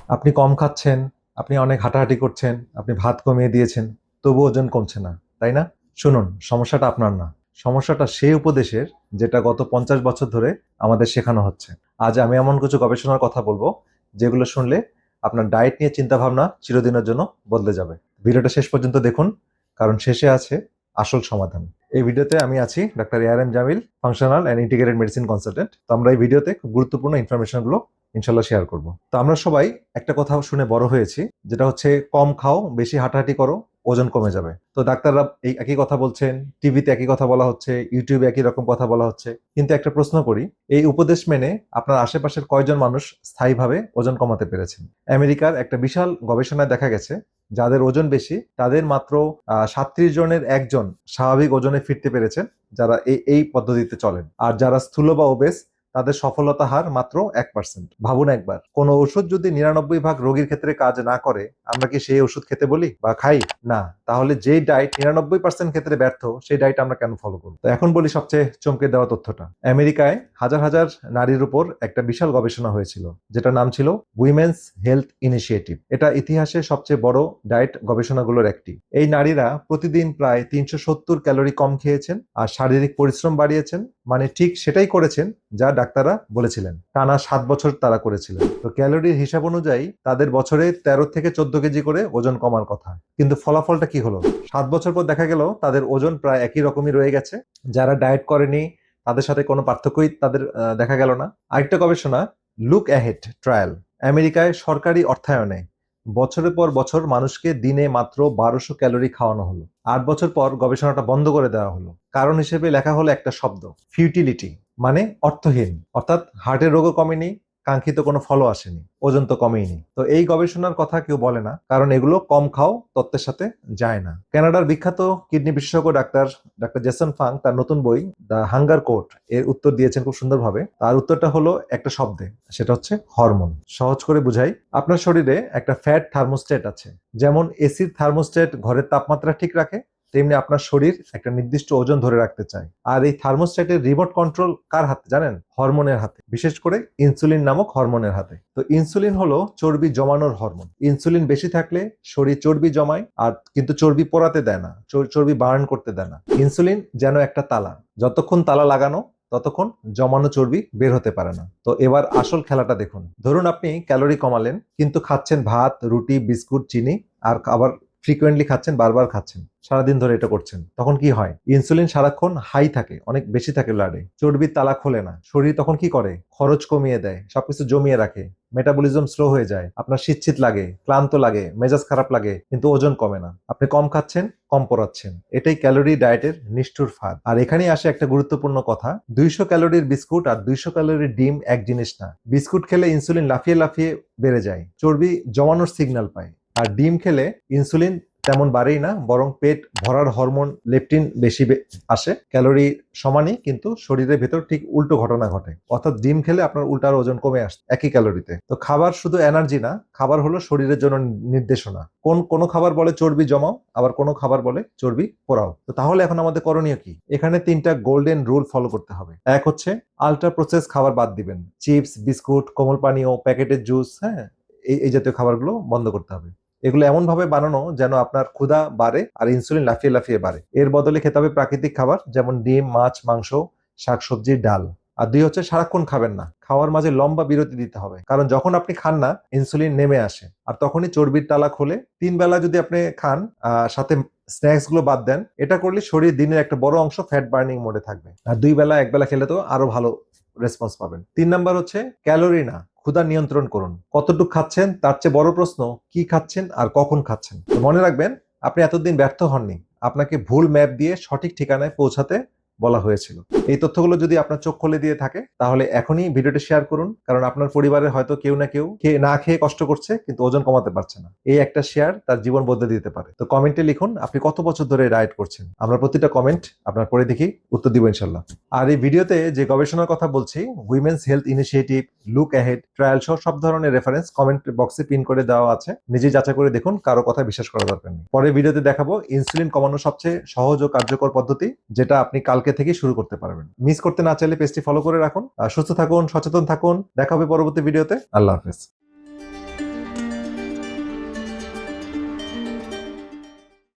আপনি কম খাচ্ছেন, আপনি অনেক হাঁটাহাঁটি করছেন, আপনি ভাত কমিয়ে দিয়েছেন, তবুও ওজন কমছে না, তাই না? শুনুন, সমস্যাটা আপনার না। সমস্যাটা সেই উপদেশের যেটা গত 50 বছর ধরে আমাদের শেখানো হচ্ছে। আজ আমি এমন কিছু গবেষণার কথা বলবো যেগুলো শুনলে আপনার ডায়েট নিয়ে চিন্তাভাবনা চিরদিনের জন্য বদলে যাবে। ভিডিওটা শেষ পর্যন্ত দেখুন, কারণ শেষে আছে আসল সমাধান। এই ভিডিওতে আমি আছি doctor ARM Jamil, functional and integrated medicine consultant. তো আমরা এই ভিডিওতে খুব গুরুত্বপূর্ণ ইনফরমেশনগুলো ইনশাল্লাহ শেয়ার করব। তো আমরা সবাই একটা কথা শুনে বড় হয়েছি, যেটা হচ্ছে কম খাও, বেশি হাঁটাহাঁটি করো, ওজন কমে যাবে। তো ডাক্তাররা এই একই কথা বলছেন, টিভিতে একই কথা বলা হচ্ছে, ইউটিউবে একই রকম কথা বলা হচ্ছে। কিন্তু একটা প্রশ্ন করি, এই উপদেশ মেনে আপনার আশেপাশের কয়জন মানুষ স্থায়ীভাবে ওজন কমাতে পেরেছেন? আমেরিকার একটা বিশাল গবেষণায় দেখা গেছে, যাদের ওজন বেশি তাদের মাত্র 37 জনের একজন স্বাভাবিক ওজনে ফিরতে পেরেছেন, যারা এই পদ্ধতিতে চলেন। আর যারা স্থূল বা ওবেস, তাদের সফলতা হার মাত্র 1%। ভাবুন একবার, কোনো ওষুধ যদি 99 ভাগ রোগীর ক্ষেত্রে কাজ না করে, আমরা কি সেই ওষুধ খেতে বলি বা খাই না? তাহলে যেই ডায়েট 99% ক্ষেত্রে ব্যর্থ, সেই ডায়েট আমরা কেন ফলো করব? তো এখন বলি সবচেয়ে চমকে দেওয়া তথ্যটা। আমেরিকায় হাজার হাজার নারীর উপর একটা বিশাল গবেষণা হয়েছিল, যেটার নাম ছিল উইমেন্স হেলথ ইনিশিয়েটিভ। এটা ইতিহাসে সবচেয়ে বড় ডায়েট গবেষণাগুলোর একটি। এই নারীরা প্রতিদিন প্রায় 370 ক্যালোরি কম খেয়েছেন আর শারীরিক পরিশ্রম বাড়িয়েছেন, মানে ঠিক সেটাই করেছেন যা ডাক্তাররা বলেছিলেন। টানা 7 বছর তারা করেছিলেন। তো ক্যালোরির হিসাব অনুযায়ী তাদের বছরে 13 থেকে 14 কেজি করে ওজন কমার কথা। কিন্তু ফলাফলটা কি হলো? 7 বছর পর দেখা গেল তাদের ওজন প্রায় একই রকমই রয়ে গেছে। যারা ডায়েট করেনি তাদের সাথে কোনো পার্থক্যই তাদের দেখা গেল না। আরেকটা গবেষণা, লুক অ্যাহেড ট্রায়াল, আমেরিকায় সরকারি অর্থায়নে বছরের পর বছর মানুষকে দিনে মাত্র 1200 ক্যালোরি খাওয়ানো হলো। 8 বছর পর গবেষণাটা বন্ধ করে দেওয়া হলো। কারণ হিসেবে লেখা হলো একটা শব্দ, ফিউটিলিটি, মানে অর্থহীন। অর্থাৎ হার্টের রোগও কমেনি, কাঙ্ক্ষিত কোনো ফলও আসেনি, ওজন তো কমেইনি। তো এই গবেষণার কথা কেউ বলে না, কারণ এগুলো কম খাও তত্ত্বের সাথে যায় না। কানাডার বিখ্যাত কিডনি বিশেষজ্ঞ ডাক্তার ডাক্তার জেসন ফাং তার নতুন বই দ্য হাঙ্গার কোড এর উত্তর দিয়েছেন খুব সুন্দরভাবে। তার উত্তরটা হলো একটা শব্দে, সেটা হচ্ছে হরমোন। সহজ করে বুঝাই, আপনার শরীরে একটা ফ্যাট থার্মোস্টেট আছে। যেমন এসির থার্মোস্টেট ঘরের তাপমাত্রা ঠিক রাখে, তেমনি আপনার শরীর একটা নির্দিষ্ট ওজন ধরে রাখতে চায়। আর এই থার্মোস্ট্যাটের রিমোট কন্ট্রোল কার হাতে জানেন? হরমোনের হাতে, বিশেষ করে ইনসুলিন নামক হরমোনের হাতে। তো ইনসুলিন হলো চর্বি জমানোর হরমোন। ইনসুলিন বেশি থাকলে শরীর চর্বি জমায়, আর কিন্তু চর্বি পোড়াতে দেয় না, চর্বি বার্ন করতে দেয় না। ইনসুলিন যেন একটা তালা, যতক্ষণ তালা লাগানো ততক্ষণ জমানো চর্বি বের হতে পারে না। তো এবার আসল খেলাটা দেখুন। ধরুন আপনি ক্যালোরি কমালেন, কিন্তু খাচ্ছেন ভাত, রুটি, বিস্কুট, চিনি, আর আবার ফ্রিকোয়েন্টলি খাচ্ছেন, বারবার খাচ্ছেন, সারাদিন ধরে এটা করছেন। তখন কি হয়? ইনসুলিন সারাক্ষণ হাই থাকে, অনেক বেশি থাকে ব্লাডে, চর্বির তালা খোলে না। শরীর তখন কি করে? খরচ কমিয়ে দেয়, সবকিছু জমিয়ে রাখে, মেটাবলিজম স্লো হয়ে যায়, আপনার শীত লাগে, ক্লান্ত লাগে, মেজাজ খারাপ লাগে, কিন্তু ওজন কমে না। আপনি কম খাচ্ছেন, কম পোড়াচ্ছেন। এটাই ক্যালোরি ডায়েটের নিষ্ঠুর ফাঁদ। আর এখানেই আসে একটা গুরুত্বপূর্ণ কথা, 200 ক্যালোরির বিস্কুট আর 200 ক্যালোরির ডিম এক জিনিস না। বিস্কুট খেলে ইনসুলিন লাফিয়ে লাফিয়ে বেড়ে যায়, চর্বি জমানোর সিগন্যাল পায়। আর ডিম খেলে ইনসুলিন তেমন বাড়েই না, বরং পেট ভরার হরমোন লেপটিন বেশি আসে। ক্যালোরি সমানই, কিন্তু শরীরের ভেতর ঠিক উল্টো ঘটনা ঘটে। অর্থাৎ ডিম খেলে আপনার উল্টার ওজন কমে আসে একই ক্যালোরিতে। তো খাবার শুধু এনার্জি না, খাবার হলো শরীরের জন্য নির্দেশনা। কোনো খাবার বলে চর্বি জমাও, আবার কোনো খাবার বলে চর্বি পোড়াও। তো তাহলে এখন আমাদের করণীয় কি? এখানে 3টা গোল্ডেন রুল ফলো করতে হবে। এক হচ্ছে, আল্ট্রা প্রসেস খাবার বাদ দিবেন। চিপস, বিস্কুট, কোমল পানীয়, প্যাকেটের জুস, হ্যাঁ, এই জাতীয় খাবারগুলো বন্ধ করতে হবে। এগুলো এমন ভাবে বানানো যেন আপনার ক্ষুধা বাড়ে আর ইনসুলিন লাফিয়ে লাফিয়ে বাড়ে। এর বদলে খেতে হবে প্রাকৃতিক খাবার, যেমন ডিম, মাছ, মাংস, শাকসবজি, ডাল। আর 2 হচ্ছে, সারাক্ষণ খাবেন না, খাওয়ার মাঝে লম্বা বিরতি দিতে হবে। কারণ যখন আপনি খান না, ইনসুলিন নেমে আসে, আর তখনই চর্বির তালা খোলে। 3 বেলা যদি আপনি খান, সাথে স্ন্যাক্স গুলো বাদ দেন, এটা করলে শরীর দিনের একটা বড় অংশ ফ্যাট বার্নিং মোডে থাকবে। আর 2 বেলা 1 বেলা খেলে তো আরো ভালো রেসপন্স পাবেন। 3 নাম্বার হচ্ছে, ক্যালোরি না, ক্ষুধা নিয়ন্ত্রণ করুন। কতটুকু খাচ্ছেন তার চেয়ে বড় প্রশ্ন, কি খাচ্ছেন আর কখন খাচ্ছেন। তো মনে রাখবেন, আপনি এতদিন ব্যর্থ হননি, আপনাকে ভুল ম্যাপ দিয়ে সঠিক ঠিকানায় পৌঁছাতে বলা হয়েছিল। এই তথ্যগুলো যদি আপনার চোখ খুলে দিয়ে থাকে, তাহলে এখনই ভিডিওটি শেয়ার করুন, কারণ আপনার পরিবারের হয়তো কেউ না কেউ না খেয়ে কষ্ট করছে, কিন্তু ওজন কমাতে পারছে না। এই একটা শেয়ার তার জীবন বদলে দিতে পারে। তো কমেন্টে লিখুন আপনি কত বছর ধরে ডায়েট করছেন। আমরা প্রতিটা কমেন্ট আপনার পড়ে দেখি, উত্তর দিব ইনশাল্লাহ। আর এই ভিডিওতে যে গবেষণার কথা বলছি, women's health initiative, look ahead trial সহ সব ধরনের রেফারেন্স কমেন্ট বক্সে পিন করে দেওয়া আছে। নিজে যাচাই করে দেখুন, কারো কথা বিশ্বাস করা দরকার নেই। পরের ভিডিওতে দেখাবো ইনসুলিন কমানোর সবচেয়ে সহজ ও কার্যকর পদ্ধতি, যেটা আপনি কালকে থেকে শুরু করতে পারবেন। মিস করতে না চাইলে পেজটি ফলো করে রাখুন। সুস্থ থাকুন, সচেতন থাকুন। দেখা হবে পরবর্তী ভিডিওতে। আল্লাহ হাফেজ।